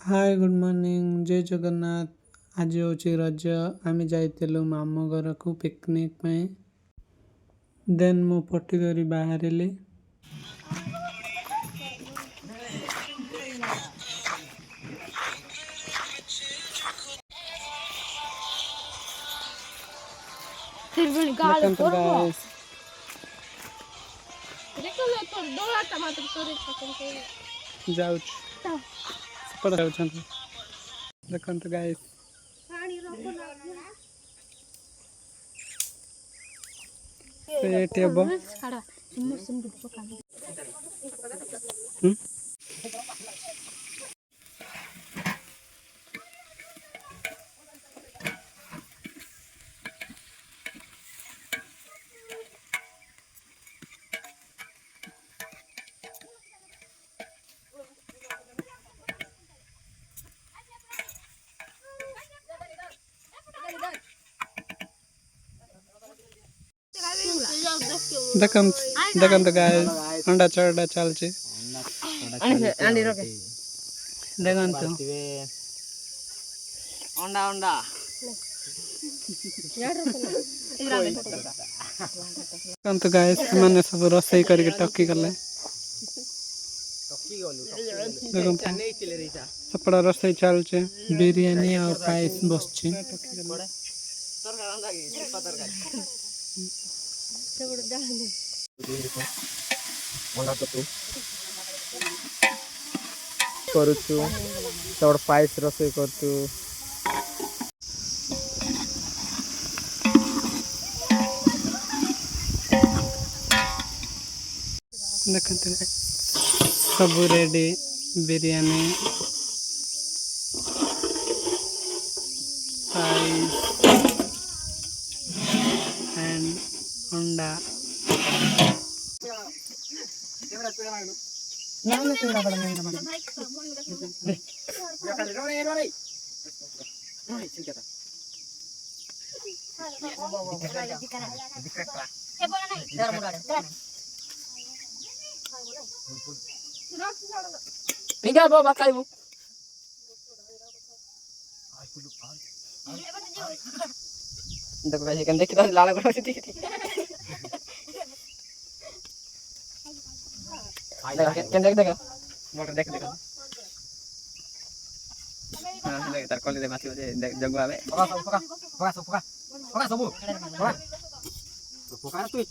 hi good morning जय जगन्नाथ आज हूँ रज आम जाइलु मामू घर को पिकनिक में देन मु पटी धरी बाहर देखो गाइस देखो गाइस अंडा चढ़ा चलचे देखो अंडा अंडा तो गाइस मैंने सब रोसई करके टक्की गले सपड़ा रोसई चलचे बिरयानी और पायस बसचे करूचु तोड़ पायस रोसई करतु देखते सब रेडी बिरयानी पायस एंड अंडा tinggal bawa bakal ibu untuk kasihkan deh kita lala kurang sedikit kan dek motor dek nah dek tar kali deh masih jago abe poka sabu poka tuh